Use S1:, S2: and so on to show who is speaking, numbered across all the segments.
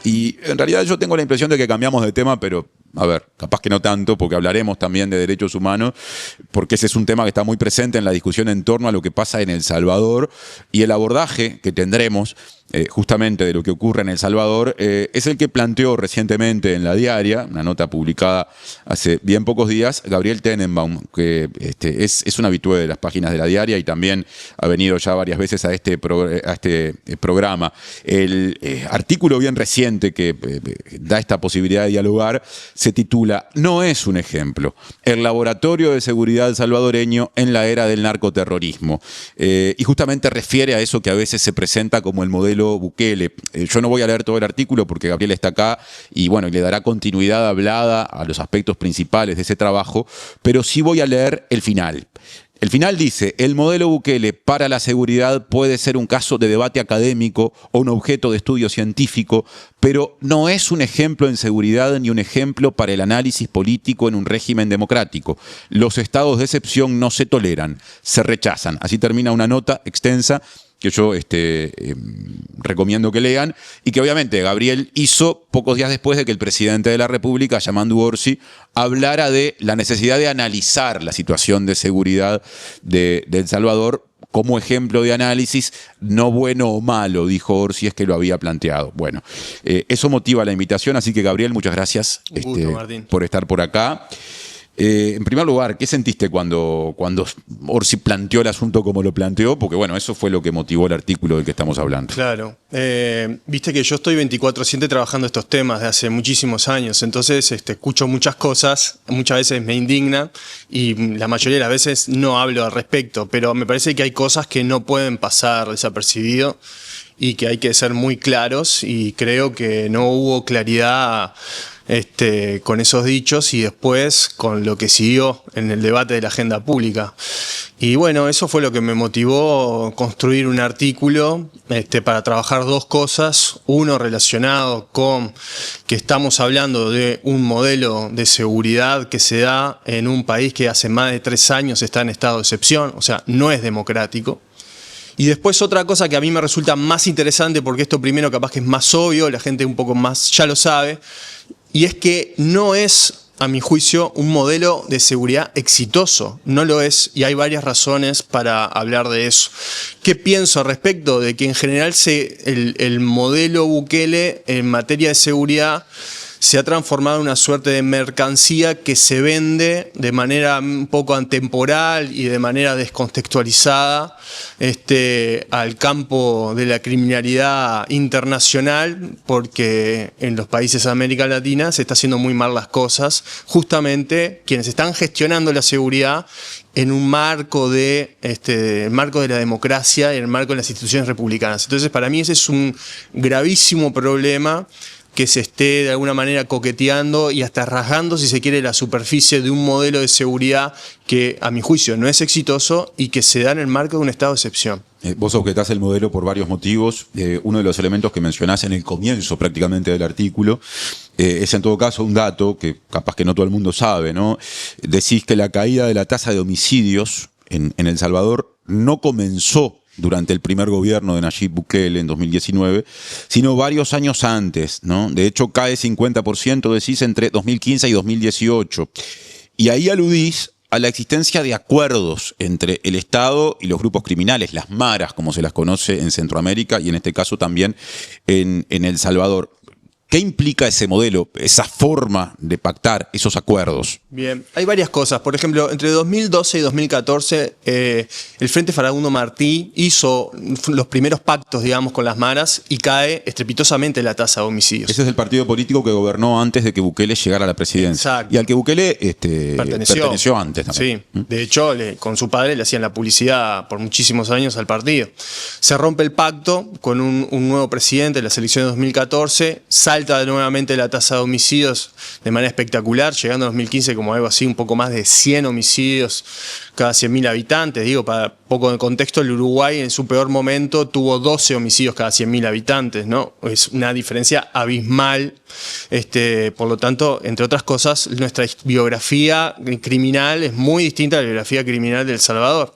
S1: Y en realidad yo tengo la impresión de que cambiamos de tema, pero a ver, capaz que no tanto, porque hablaremos también de derechos humanos, porque ese es un tema que está muy presente en la discusión en torno a lo que pasa en El Salvador, y el abordaje que tendremos justamente de lo que ocurre en El Salvador es el que planteó recientemente en La Diaria, una nota publicada hace bien pocos días, Gabriel Tenenbaum, que es un habitué de las páginas de La Diaria y también ha venido ya varias veces a este programa. El artículo bien reciente que da esta posibilidad de dialogar se titula "No es un ejemplo, el laboratorio de seguridad salvadoreño en la era del narcoterrorismo", y justamente refiere a eso que a veces se presenta como el modelo Bukele. Yo no voy a leer todo el artículo porque Gabriel está acá y bueno, le dará continuidad hablada a los aspectos principales de ese trabajo, pero sí voy a leer el final. El final dice: el modelo Bukele para la seguridad puede ser un caso de debate académico o un objeto de estudio científico, pero no es un ejemplo en seguridad ni un ejemplo para el análisis político en un régimen democrático. Los estados de excepción no se toleran, se rechazan. Así termina una nota extensa que yo recomiendo que lean, y que obviamente Gabriel hizo pocos días después de que el presidente de la República, Yamandu Orsi, hablara de la necesidad de analizar la situación de seguridad de El Salvador como ejemplo de análisis, no bueno o malo, dijo Orsi, es que lo había planteado. Bueno, eso motiva la invitación, así que Gabriel, muchas gracias por estar por acá. En primer lugar, ¿qué sentiste cuando Orsi planteó el asunto como lo planteó? Porque bueno, eso fue lo que motivó el artículo del que estamos hablando.
S2: Claro. Viste que yo estoy 24/7 trabajando estos temas de hace muchísimos años, entonces escucho muchas cosas, muchas veces me indigna y la mayoría de las veces no hablo al respecto, pero me parece que hay cosas que no pueden pasar desapercibido y que hay que ser muy claros, y creo que no hubo claridad con esos dichos y después con lo que siguió en el debate de la agenda pública. Y bueno, eso fue lo que me motivó a construir un artículo para trabajar dos cosas. Uno relacionado con que estamos hablando de un modelo de seguridad que se da en un país que hace más de 3 años está en estado de excepción, o sea, no es democrático. Y después otra cosa que a mí me resulta más interesante, porque esto primero capaz que es más obvio, la gente un poco más ya lo sabe, y es que no es, a mi juicio, un modelo de seguridad exitoso. No lo es, y hay varias razones para hablar de eso. ¿Qué pienso al respecto? De que en general el modelo Bukele en materia de seguridad se ha transformado en una suerte de mercancía que se vende de manera un poco atemporal y de manera descontextualizada al campo de la criminalidad internacional, porque en los países de América Latina se está haciendo muy mal las cosas, justamente quienes están gestionando la seguridad en un marco de la democracia y en el marco de las instituciones republicanas. Entonces, para mí ese es un gravísimo problema, que se esté de alguna manera coqueteando y hasta rasgando, si se quiere, la superficie de un modelo de seguridad que, a mi juicio, no es exitoso y que se da en el marco de un estado de excepción.
S1: Vos objetás el modelo por varios motivos. Uno de los elementos que mencionás en el comienzo prácticamente del artículo es en todo caso un dato que capaz que no todo el mundo sabe, ¿no? Decís que la caída de la tasa de homicidios en El Salvador no comenzó durante el primer gobierno de Nayib Bukele en 2019, sino varios años antes, ¿no? De hecho, cae 50%, decís, entre 2015 y 2018. Y ahí aludís a la existencia de acuerdos entre el Estado y los grupos criminales, las maras, como se las conoce en Centroamérica y en este caso también en El Salvador. ¿Qué implica ese modelo, esa forma de pactar esos acuerdos?
S2: Bien, hay varias cosas. Por ejemplo, entre 2012 y 2014, el Frente Farabundo Martí hizo los primeros pactos, digamos, con las maras y cae estrepitosamente la tasa de homicidios.
S1: Ese es el partido político que gobernó antes de que Bukele llegara a la presidencia.
S2: Exacto.
S1: Y al que Bukele perteneció antes también.
S2: Sí, de hecho, con su padre le hacían la publicidad por muchísimos años al partido. Se rompe el pacto con un nuevo presidente en las elecciones de 2014, salta nuevamente la tasa de homicidios de manera espectacular, llegando a 2015 como algo así, un poco más de 100 homicidios cada 100.000 habitantes. Digo, para poco de contexto, el Uruguay en su peor momento tuvo 12 homicidios cada 100.000 habitantes, ¿no? Es una diferencia abismal. Por lo tanto, entre otras cosas, nuestra biografía criminal es muy distinta a la biografía criminal de El Salvador.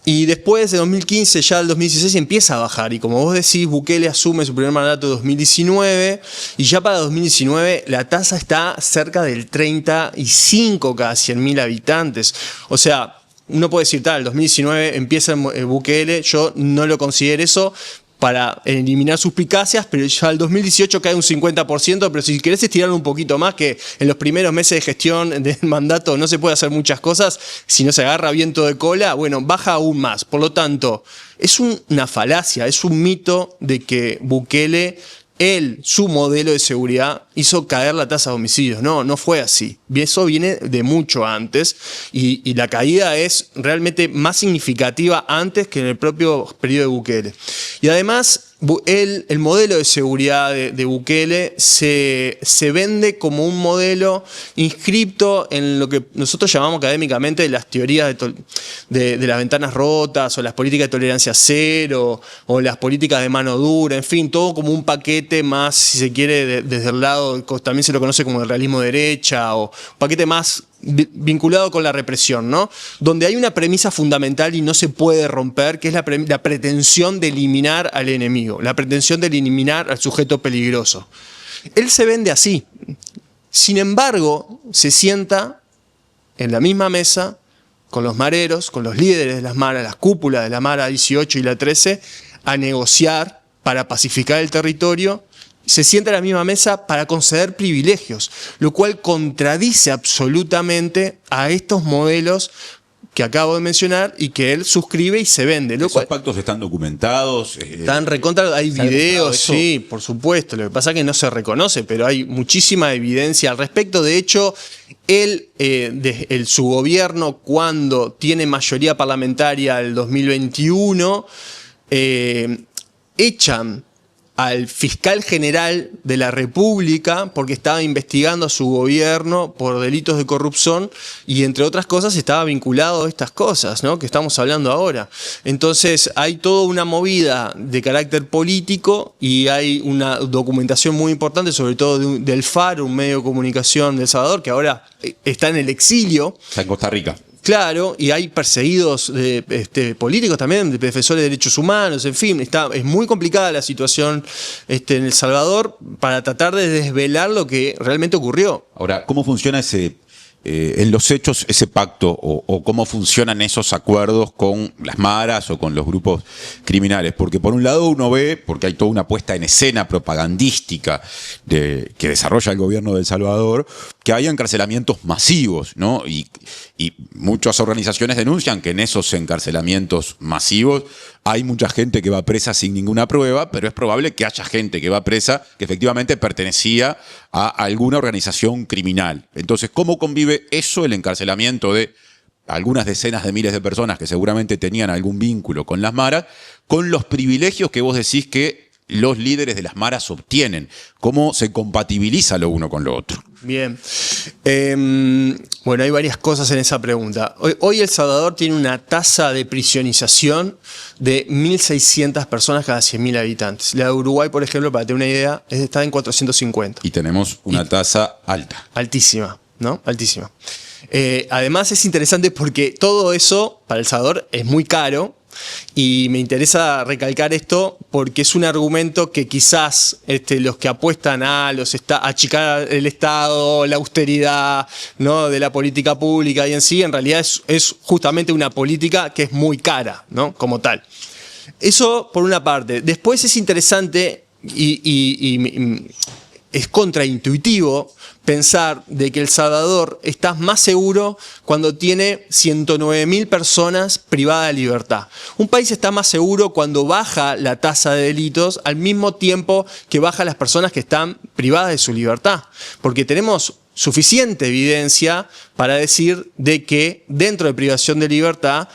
S2: Y después de 2015, ya el 2016 empieza a bajar. Y como vos decís, Bukele asume su primer mandato en 2019. Y ya para 2019 la tasa está cerca del 35 cada 100.000 habitantes. O sea, uno puede decir, tal, el 2019 empieza el Bukele, yo no lo considero eso, para eliminar suspicacias, pero ya el 2018 cae un 50%, pero si querés estirarlo un poquito más, que en los primeros meses de gestión del mandato no se puede hacer muchas cosas, si no se agarra viento de cola, bueno, baja aún más. Por lo tanto, es una falacia, es un mito de que Bukele, su modelo de seguridad, hizo caer la tasa de homicidios. No, no fue así. Eso viene de mucho antes y la caída es realmente más significativa antes que en el propio periodo de Bukele. Y además, el modelo de seguridad de Bukele se vende como un modelo inscripto en lo que nosotros llamamos académicamente las teorías de las ventanas rotas, o las políticas de tolerancia cero, o las políticas de mano dura, en fin, todo como un paquete más, si se quiere, desde el lado, también se lo conoce como el realismo de derecha, o un paquete más vinculado con la represión, ¿no? Donde hay una premisa fundamental y no se puede romper, que es la pretensión de eliminar al enemigo, la pretensión de eliminar al sujeto peligroso. Él se vende así. Sin embargo, se sienta en la misma mesa con los mareros, con los líderes de las maras, las cúpulas de la Mara 18 y la 13, a negociar para pacificar el territorio. Se sienta a la misma mesa para conceder privilegios, lo cual contradice absolutamente a estos modelos que acabo de mencionar y que él suscribe y se vende.
S1: ¿Esos pactos están documentados?
S2: Están recontra, hay videos, sí, por supuesto. Lo que pasa es que no se reconoce, pero hay muchísima evidencia al respecto. De hecho, su gobierno, cuando tiene mayoría parlamentaria el 2021, echan al fiscal general de la República porque estaba investigando a su gobierno por delitos de corrupción y, entre otras cosas, estaba vinculado a estas cosas, ¿no?, que estamos hablando ahora. Entonces hay toda una movida de carácter político y hay una documentación muy importante, sobre todo del Faro, un medio de comunicación de El Salvador, que ahora está en el exilio.
S1: Está en Costa Rica.
S2: Claro, y hay perseguidos políticos también, de defensores de derechos humanos, en fin, es muy complicada la situación en El Salvador para tratar de desvelar lo que realmente ocurrió.
S1: Ahora, ¿cómo funciona en los hechos ese pacto o cómo funcionan esos acuerdos con las maras o con los grupos criminales? Porque por un lado uno ve, porque hay toda una puesta en escena propagandística que desarrolla el gobierno de El Salvador, que hay encarcelamientos masivos, ¿no? Y muchas organizaciones denuncian que en esos encarcelamientos masivos hay mucha gente que va presa sin ninguna prueba, pero es probable que haya gente que va presa que efectivamente pertenecía a alguna organización criminal. Entonces, ¿cómo convive eso, el encarcelamiento de algunas decenas de miles de personas que seguramente tenían algún vínculo con las maras, con los privilegios que vos decís que los líderes de las maras obtienen? ¿Cómo se compatibiliza lo uno con lo otro?
S2: Bien. Bueno, hay varias cosas en esa pregunta. Hoy El Salvador tiene una tasa de prisionización de 1.600 personas cada 100.000 habitantes. La de Uruguay, por ejemplo, para tener una idea, está en 450.
S1: Y tenemos una tasa alta.
S2: Altísima, ¿no? Altísima. Además es interesante porque todo eso para El Salvador es muy caro. Y me interesa recalcar esto porque es un argumento que quizás los que apuestan a achicar el Estado, la austeridad, ¿no?, de la política pública y en sí, en realidad es justamente una política que es muy cara, ¿no?, como tal. Eso por una parte. Después es interesante y es contraintuitivo pensar de que El Salvador está más seguro cuando tiene 109.000 personas privadas de libertad. Un país está más seguro cuando baja la tasa de delitos al mismo tiempo que baja las personas que están privadas de su libertad. Porque tenemos suficiente evidencia para decir de que dentro de privación de libertad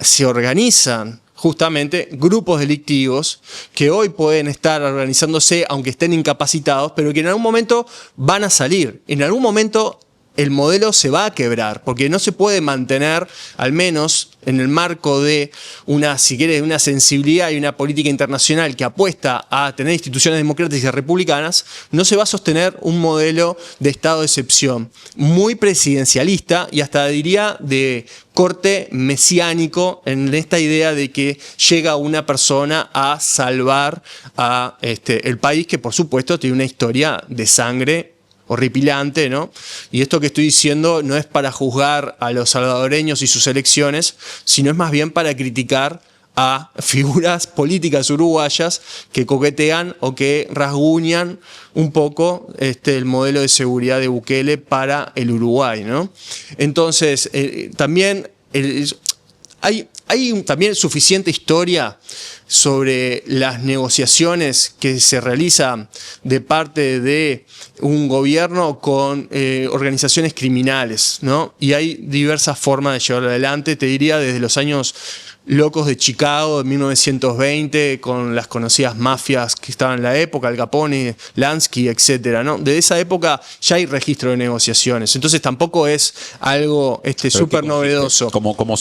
S2: se organizan justamente grupos delictivos que hoy pueden estar organizándose aunque estén incapacitados, pero que en algún momento van a salir. En algún momento el modelo se va a quebrar, porque no se puede mantener, al menos en el marco de una, si quieres, una sensibilidad y una política internacional que apuesta a tener instituciones democráticas y republicanas, no se va a sostener un modelo de estado de excepción muy presidencialista y hasta diría de corte mesiánico en esta idea de que llega una persona a salvar a el país, que por supuesto tiene una historia de sangre horripilante, ¿no? Y esto que estoy diciendo no es para juzgar a los salvadoreños y sus elecciones, sino es más bien para criticar a figuras políticas uruguayas que coquetean o que rasguñan un poco el modelo de seguridad de Bukele para el Uruguay, ¿no? Entonces, también hay también suficiente historia sobre las negociaciones que se realizan de parte de un gobierno con organizaciones criminales, ¿no? Y hay diversas formas de llevarlo adelante, te diría desde los años locos de Chicago de 1920, con las conocidas mafias que estaban en la época, Al Capone, Lansky, etc., ¿no? Desde esa época ya hay registro de negociaciones, entonces tampoco es algo súper novedoso.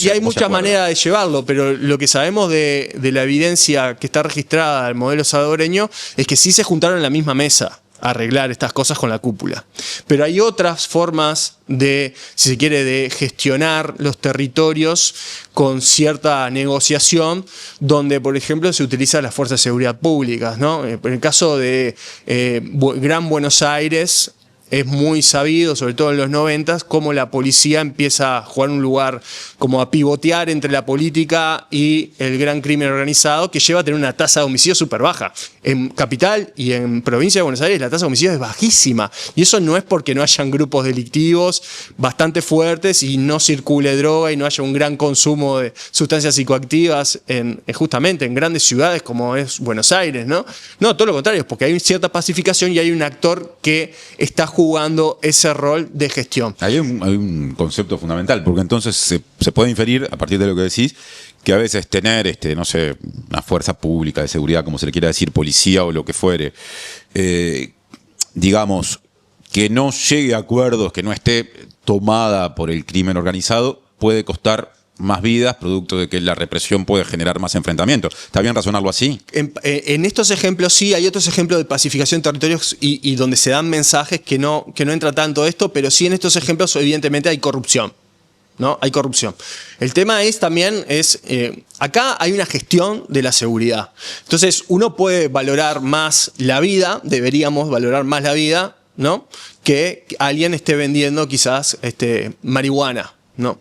S2: Y hay muchas maneras de llevarlo, pero lo que sabemos de la evidencia que está registrada del modelo salvadoreño es que sí se juntaron en la misma mesa a arreglar estas cosas con la cúpula. Pero hay otras formas de, si se quiere, de gestionar los territorios con cierta negociación, donde, por ejemplo, se utiliza las fuerzas de seguridad públicas, ¿no? En el caso de Gran Buenos Aires, es muy sabido, sobre todo en los 90, cómo la policía empieza a jugar un lugar, como a pivotear entre la política y el gran crimen organizado, que lleva a tener una tasa de homicidio súper baja. En capital y en provincia de Buenos Aires la tasa de homicidio es bajísima. Y eso no es porque no hayan grupos delictivos bastante fuertes y no circule droga y no haya un gran consumo de sustancias psicoactivas justamente en grandes ciudades como es Buenos Aires, ¿no? No, todo lo contrario, es porque hay cierta pacificación y hay un actor que está jugando ese rol de gestión.
S1: Hay un concepto fundamental, porque entonces se puede inferir, a partir de lo que decís, que a veces tener, no sé, una fuerza pública de seguridad, como se le quiera decir, policía o lo que fuere, digamos, que no llegue a acuerdos, que no esté tomada por el crimen organizado, puede costar más vidas, producto de que la represión puede generar más enfrentamientos. ¿Está bien razonarlo así?
S2: En estos ejemplos sí, hay otros ejemplos de pacificación de territorios y donde se dan mensajes que no entra tanto esto, pero sí en estos ejemplos evidentemente hay corrupción, ¿no? Hay corrupción. El tema es también, acá hay una gestión de la seguridad. Entonces uno puede valorar más la vida, deberíamos valorar más la vida, ¿no? Que alguien esté vendiendo quizás marihuana, ¿no?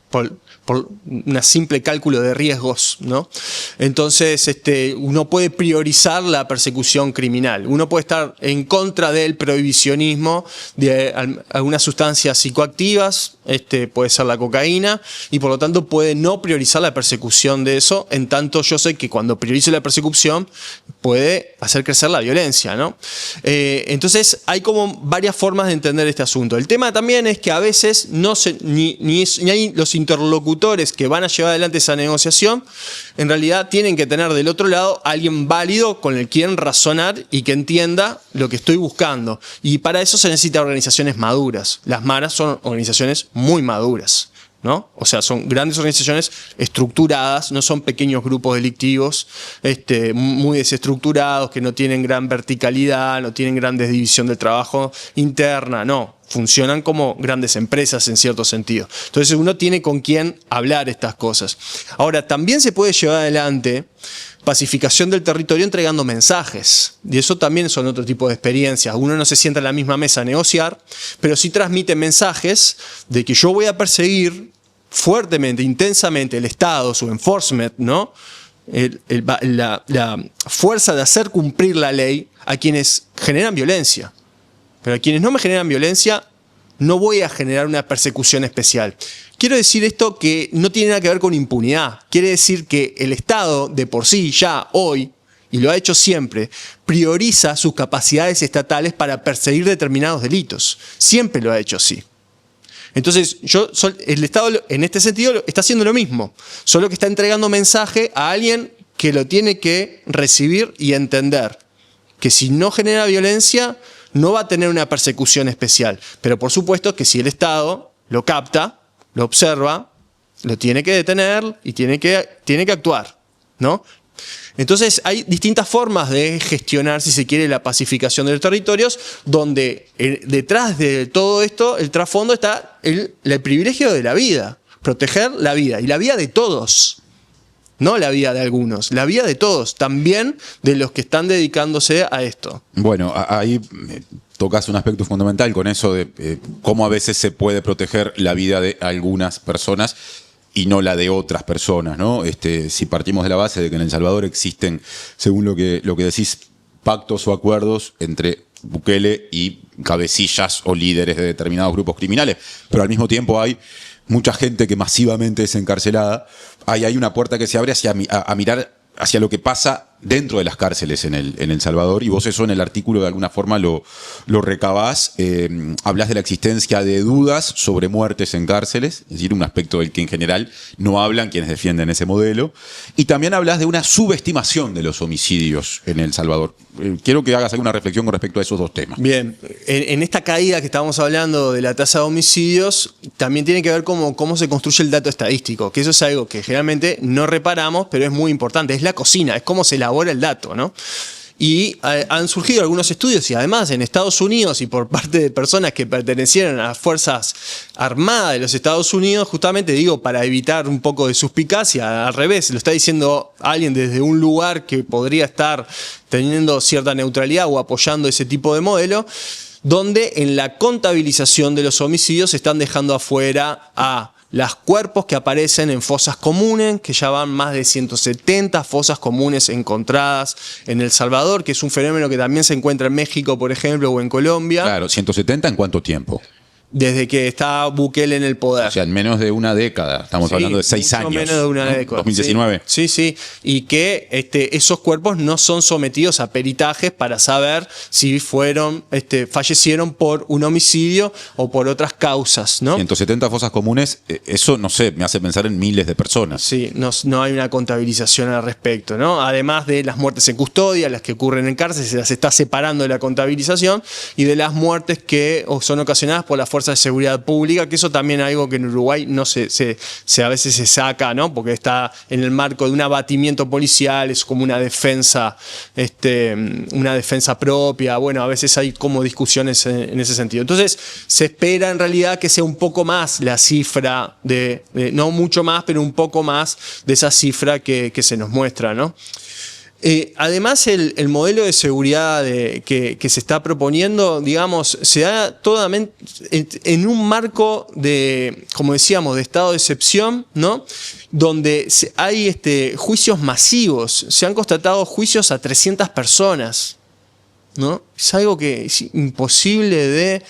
S2: Por un simple cálculo de riesgos, ¿no? Entonces, uno puede priorizar la persecución criminal. Uno puede estar en contra del prohibicionismo de algunas sustancias psicoactivas, puede ser la cocaína, y por lo tanto puede no priorizar la persecución de eso, en tanto yo sé que cuando priorizo la persecución puede hacer crecer la violencia, ¿no? Entonces, hay como varias formas de entender este asunto. El tema también es que a veces ni hay los interlocutores que van a llevar adelante esa negociación, en realidad tienen que tener del otro lado a alguien válido con el quien razonar y que entienda lo que estoy buscando. Y para eso se necesitan organizaciones maduras. Las maras son organizaciones muy maduras, ¿no? O sea, son grandes organizaciones estructuradas, no son pequeños grupos delictivos muy desestructurados, que no tienen gran verticalidad, no tienen gran división del trabajo interna, no. Funcionan como grandes empresas en cierto sentido. Entonces uno tiene con quién hablar estas cosas. Ahora, también se puede llevar adelante pacificación del territorio entregando mensajes. Y eso también son otro tipo de experiencias. Uno no se sienta en la misma mesa a negociar, pero sí transmite mensajes de que yo voy a perseguir fuertemente, intensamente el Estado, su enforcement, ¿no? La fuerza de hacer cumplir la ley a quienes generan violencia. Pero a quienes no me generan violencia, no voy a generar una persecución especial. Quiero decir esto que no tiene nada que ver con impunidad. Quiere decir que el Estado, de por sí, ya hoy, y lo ha hecho siempre, prioriza sus capacidades estatales para perseguir determinados delitos. Siempre lo ha hecho así. Entonces, el Estado, en este sentido, está haciendo lo mismo. Solo que está entregando mensaje a alguien que lo tiene que recibir y entender. Que si no genera violencia, no va a tener una persecución especial. Pero por supuesto que si el Estado lo capta, lo observa, lo tiene que detener y tiene que actuar, ¿no? Entonces hay distintas formas de gestionar, si se quiere, la pacificación de los territorios, donde detrás de todo esto, el trasfondo está el privilegio de la vida, proteger la vida, y la vida de todos, no la vida de algunos, la vida de todos, también de los que están dedicándose a esto.
S1: Bueno, ahí tocas un aspecto fundamental con eso de cómo a veces se puede proteger la vida de algunas personas y no la de otras personas, ¿no? Si partimos de la base de que en El Salvador existen, según lo que decís, pactos o acuerdos entre Bukele y cabecillas o líderes de determinados grupos criminales, pero al mismo tiempo hay mucha gente que masivamente es encarcelada, hay una puerta que se abre a mirar hacia lo que pasa dentro de las cárceles en El Salvador, y vos eso en el artículo de alguna forma lo recabás. Hablás de la existencia de dudas sobre muertes en cárceles, es decir, un aspecto del que en general no hablan quienes defienden ese modelo, y también hablas de una subestimación de los homicidios en El Salvador. Quiero que hagas alguna reflexión con respecto a esos dos temas.
S2: Bien, en esta caída que estábamos hablando de la tasa de homicidios, también tiene que ver cómo se construye el dato estadístico, que eso es algo que generalmente no reparamos, pero es muy importante, es la cocina, es cómo se elabora el dato, ¿no? Y han surgido algunos estudios, y además en Estados Unidos y por parte de personas que pertenecieron a las Fuerzas Armadas de los Estados Unidos, justamente digo, para evitar un poco de suspicacia, al revés, lo está diciendo alguien desde un lugar que podría estar teniendo cierta neutralidad o apoyando ese tipo de modelo, donde en la contabilización de los homicidios se están dejando afuera a los cuerpos que aparecen en fosas comunes, que ya van más de 170 fosas comunes encontradas en El Salvador, que es un fenómeno que también se encuentra en México, por ejemplo, o en Colombia.
S1: Claro, 170 ¿en cuánto tiempo?
S2: Desde que está Bukele en el poder.
S1: O sea, en menos de una década. Estamos hablando de 6 años.
S2: Menos de una década.
S1: 2019.
S2: Sí. Y que esos cuerpos no son sometidos a peritajes para saber si fallecieron por un homicidio o por otras causas, ¿no?
S1: 170 fosas comunes, eso, no sé, me hace pensar en miles de personas.
S2: Sí, no hay una contabilización al respecto, ¿no? Además de las muertes en custodia, las que ocurren en cárcel, se las está separando de la contabilización, y de las muertes que son ocasionadas por las fuerzas de seguridad pública, que eso también es algo que en Uruguay no a veces se saca, ¿no? Porque está en el marco de un abatimiento policial, es como una defensa propia. Bueno, a veces hay como discusiones en ese sentido. Entonces, se espera en realidad que sea un poco más la cifra no mucho más, pero un poco más de esa cifra que se nos muestra, ¿no? Además, el modelo de seguridad que se está proponiendo, digamos, se da totalmente en un marco de, como decíamos, de estado de excepción, ¿no? Donde hay juicios masivos. Se han constatado juicios a 300 personas, ¿no? Es algo que es imposible de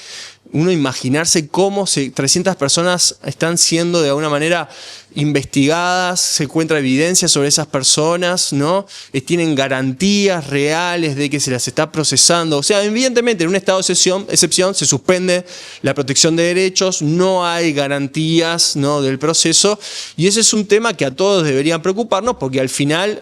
S2: uno imaginarse cómo 300 personas están siendo de alguna manera investigadas, se encuentra evidencia sobre esas personas, ¿no? Tienen garantías reales de que se las está procesando. O sea, evidentemente en un estado de excepción se suspende la protección de derechos, no hay garantías, ¿no?, del proceso, y ese es un tema que a todos deberían preocuparnos, porque al final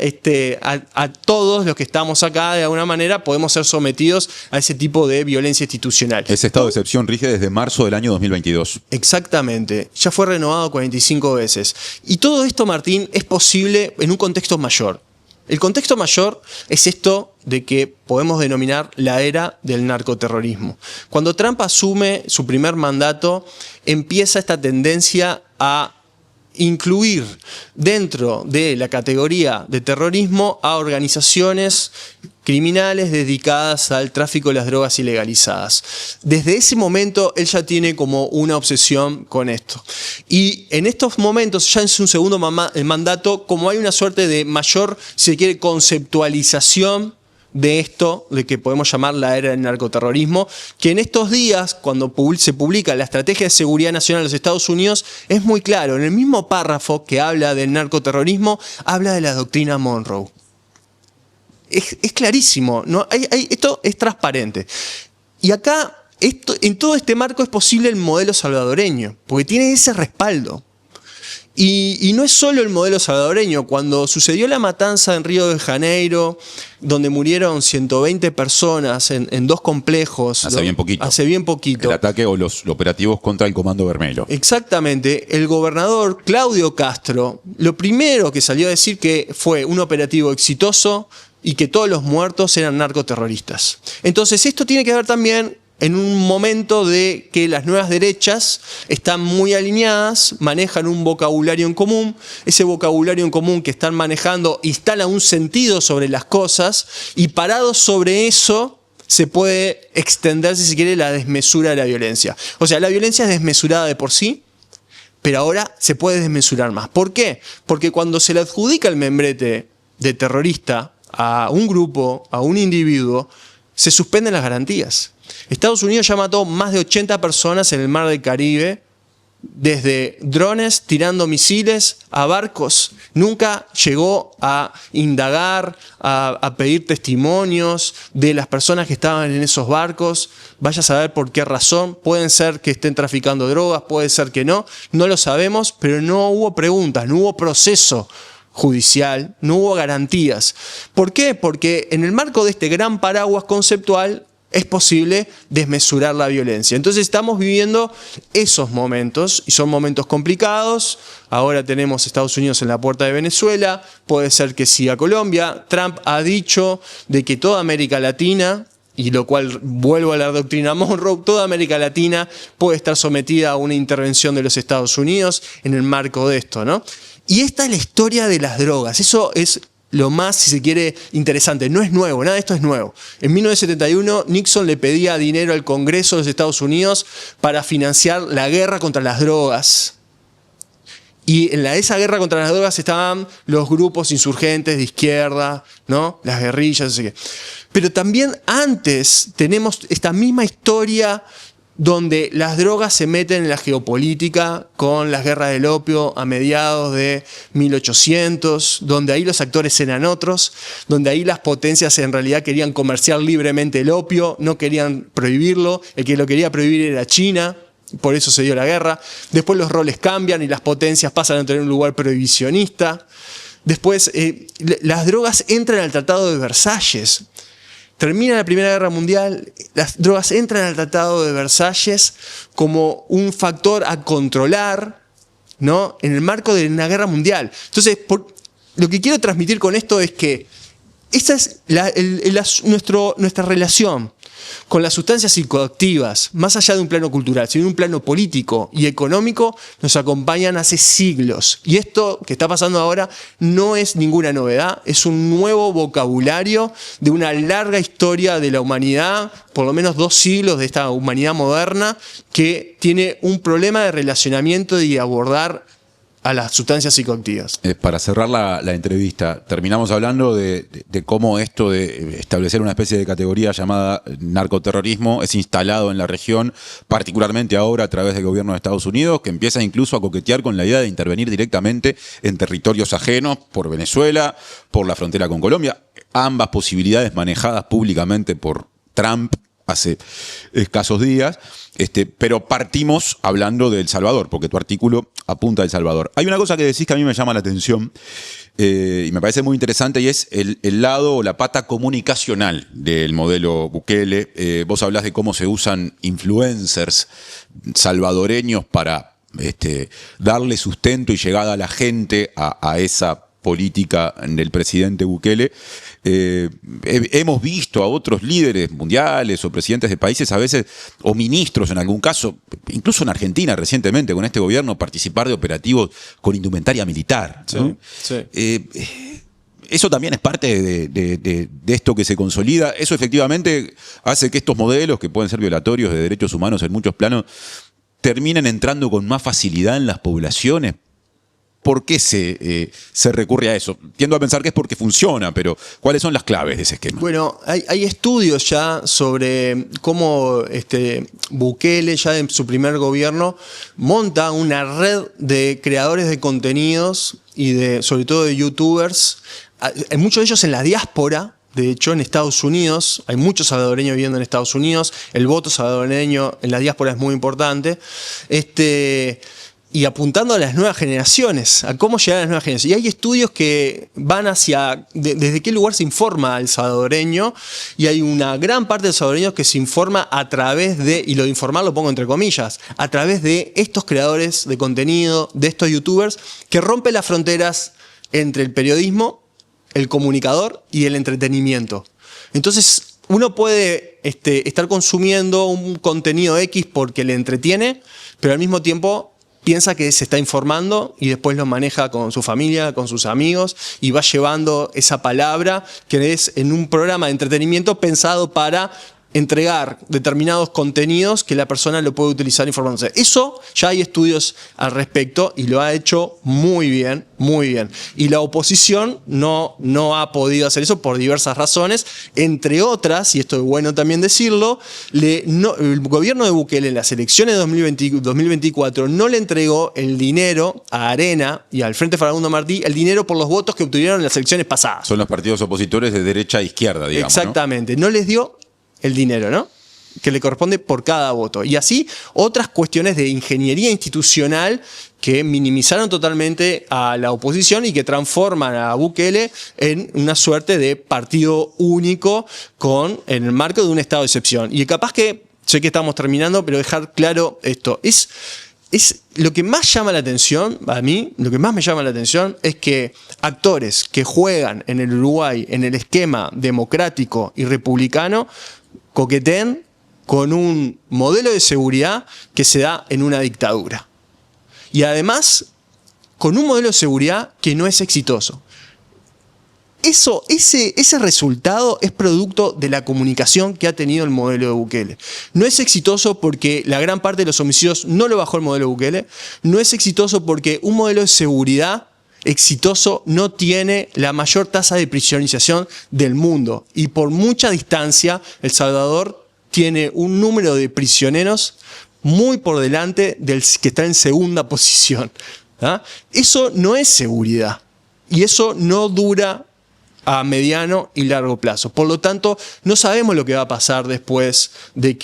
S2: a todos los que estamos acá de alguna manera podemos ser sometidos a ese tipo de violencia institucional.
S1: Ese estado de excepción rige desde marzo del año 2022.
S2: Exactamente, ya fue renovado 45 veces. Y todo esto, Martín, es posible en un contexto mayor. El contexto mayor es esto de que podemos denominar la era del narcoterrorismo. Cuando Trump asume su primer mandato, empieza esta tendencia a incluir dentro de la categoría de terrorismo a organizaciones criminales dedicadas al tráfico de las drogas ilegalizadas. Desde ese momento él ya tiene como una obsesión con esto. Y en estos momentos, ya en su segundo mandato, como hay una suerte de mayor, si se quiere, conceptualización de esto, de que podemos llamar la era del narcoterrorismo, que en estos días, cuando se publica la Estrategia de Seguridad Nacional de los Estados Unidos, es muy claro. En el mismo párrafo que habla del narcoterrorismo, habla de la doctrina Monroe. Es clarísimo, ¿no? Esto es transparente. Y acá, en todo este marco es posible el modelo salvadoreño, porque tiene ese respaldo. Y no es solo el modelo salvadoreño. Cuando sucedió la matanza en Río de Janeiro, donde murieron 120 personas en 2 complejos.
S1: Hace bien poquito.
S2: Hace bien poquito.
S1: El ataque o los operativos contra el Comando Vermelho.
S2: Exactamente. El gobernador Claudio Castro, lo primero que salió a decir que fue un operativo exitoso y que todos los muertos eran narcoterroristas. Entonces esto tiene que ver también en un momento de que las nuevas derechas están muy alineadas, manejan un vocabulario en común, ese vocabulario en común que están manejando instala un sentido sobre las cosas y parado sobre eso se puede extender, si se quiere, la desmesura de la violencia. O sea, la violencia es desmesurada de por sí, pero ahora se puede desmesurar más. ¿Por qué? Porque cuando se le adjudica el membrete de terrorista a un grupo, a un individuo, se suspenden las garantías. Estados Unidos ya mató más de 80 personas en el Mar del Caribe, desde drones tirando misiles a barcos. Nunca llegó a indagar, a pedir testimonios de las personas que estaban en esos barcos. Vaya a saber por qué razón. Pueden ser que estén traficando drogas, puede ser que no. No lo sabemos, pero no hubo preguntas, no hubo proceso judicial, no hubo garantías. ¿Por qué? Porque en el marco de este gran paraguas conceptual es posible desmesurar la violencia. Entonces estamos viviendo esos momentos y son momentos complicados. Ahora tenemos Estados Unidos en la puerta de Venezuela, puede ser que siga Colombia. Trump ha dicho de que toda América Latina, y lo cual vuelvo a la doctrina Monroe, toda América Latina puede estar sometida a una intervención de los Estados Unidos en el marco de esto, ¿no? Y esta es la historia de las drogas. Eso es lo más, si se quiere, interesante. No es nuevo, nada de esto es nuevo. En 1971, Nixon le pedía dinero al Congreso de los Estados Unidos para financiar la guerra contra las drogas. Y en esa guerra contra las drogas estaban los grupos insurgentes de izquierda, ¿no? Las guerrillas, no sé qué. Pero también antes tenemos esta misma historia donde las drogas se meten en la geopolítica con las guerras del opio a mediados de 1800, donde ahí los actores eran otros, donde ahí las potencias en realidad querían comerciar libremente el opio, no querían prohibirlo, el que lo quería prohibir era China, por eso se dio la guerra. Después los roles cambian y las potencias pasan a tener un lugar prohibicionista. Después las drogas entran al Tratado de Versalles. Termina la Primera Guerra Mundial, las drogas entran al Tratado de Versalles como un factor a controlar, ¿no? En el marco de una guerra mundial. Entonces, lo que quiero transmitir con esto es que esa es nuestra relación con las sustancias psicoactivas, más allá de un plano cultural, sino un plano político y económico, nos acompañan hace siglos. Y esto que está pasando ahora no es ninguna novedad, es un nuevo vocabulario de una larga historia de la humanidad, por lo menos 2 siglos de esta humanidad moderna, que tiene un problema de relacionamiento y abordar a las sustancias psicoactivas.
S1: Para cerrar la entrevista, terminamos hablando de cómo esto de establecer una especie de categoría llamada narcoterrorismo es instalado en la región, particularmente ahora a través del gobierno de Estados Unidos, que empieza incluso a coquetear con la idea de intervenir directamente en territorios ajenos por Venezuela, por la frontera con Colombia, ambas posibilidades manejadas públicamente por Trump hace escasos días, pero partimos hablando de El Salvador, porque tu artículo apunta a El Salvador. Hay una cosa que decís que a mí me llama la atención y me parece muy interesante, y es el lado o la pata comunicacional del modelo Bukele. Vos hablás de cómo se usan influencers salvadoreños para darle sustento y llegada a la gente a esa política del presidente Bukele. Hemos visto a otros líderes mundiales o presidentes de países a veces, o ministros en algún caso, incluso en Argentina recientemente con este gobierno, participar de operativos con indumentaria militar, ¿no?
S2: Sí, sí.
S1: Eso también es parte de esto que se consolida. Eso efectivamente hace que estos modelos, que pueden ser violatorios de derechos humanos en muchos planos, terminen entrando con más facilidad en las poblaciones. ¿Por qué se recurre a eso? Tiendo a pensar que es porque funciona, pero ¿cuáles son las claves de ese esquema?
S2: Bueno, hay estudios ya sobre cómo Bukele, ya en su primer gobierno, monta una red de creadores de contenidos y sobre todo de youtubers, muchos de ellos en la diáspora. De hecho, en Estados Unidos, hay muchos salvadoreños viviendo en Estados Unidos, el voto salvadoreño en la diáspora es muy importante. y apuntando a las nuevas generaciones, a cómo llegar a las nuevas generaciones. Y hay estudios que van hacia desde qué lugar se informa al salvadoreño, y hay una gran parte de los salvadoreños que se informa a través de, y lo de informar lo pongo entre comillas, a través de estos creadores de contenido, de estos youtubers, que rompen las fronteras entre el periodismo, el comunicador y el entretenimiento. Entonces, uno puede estar consumiendo un contenido X porque le entretiene, pero al mismo tiempo piensa que se está informando y después lo maneja con su familia, con sus amigos, y va llevando esa palabra que es en un programa de entretenimiento pensado para entregar determinados contenidos que la persona lo puede utilizar informándose. Eso ya hay estudios al respecto y lo ha hecho muy bien, muy bien. Y la oposición no ha podido hacer eso por diversas razones, entre otras, y esto es bueno también decirlo, el gobierno de Bukele en las elecciones de 2024 no le entregó el dinero a Arena y al Frente Farabundo Martí, el dinero por los votos que obtuvieron en las elecciones pasadas.
S1: Son los partidos opositores de derecha e izquierda, digamos.
S2: Exactamente, no les dio el dinero, ¿no?, que le corresponde por cada voto. Y así otras cuestiones de ingeniería institucional que minimizaron totalmente a la oposición y que transforman a Bukele en una suerte de partido único en el marco de un estado de excepción. Y capaz que, sé que estamos terminando, pero dejar claro esto. Es lo que más llama la atención, a mí, lo que más me llama la atención es que actores que juegan en el Uruguay en el esquema democrático y republicano coqueteen con un modelo de seguridad que se da en una dictadura. Y además, con un modelo de seguridad que no es exitoso. Ese resultado es producto de la comunicación que ha tenido el modelo de Bukele. No es exitoso porque la gran parte de los homicidios no lo bajó el modelo de Bukele. No es exitoso porque un modelo de seguridad exitoso no tiene la mayor tasa de prisionización del mundo. Y por mucha distancia, El Salvador tiene un número de prisioneros muy por delante del que está en segunda posición. ¿Ah? Eso no es seguridad. Y eso no dura a mediano y largo plazo. Por lo tanto, no sabemos lo que va a pasar después de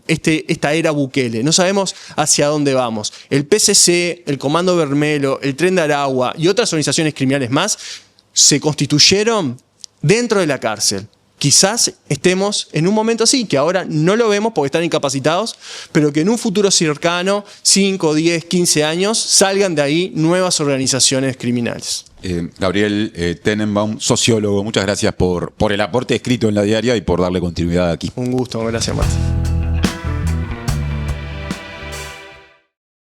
S2: esta era Bukele. No sabemos hacia dónde vamos. El PCC, el Comando Vermelo, el Tren de Aragua y otras organizaciones criminales más se constituyeron dentro de la cárcel. Quizás estemos en un momento así, que ahora no lo vemos porque están incapacitados, pero que en un futuro cercano, 5, 10, 15 años, salgan de ahí nuevas organizaciones criminales.
S1: Gabriel Tenenbaum, sociólogo, muchas gracias por el aporte escrito en La Diaria y por darle continuidad aquí.
S2: Un gusto, gracias, Martín.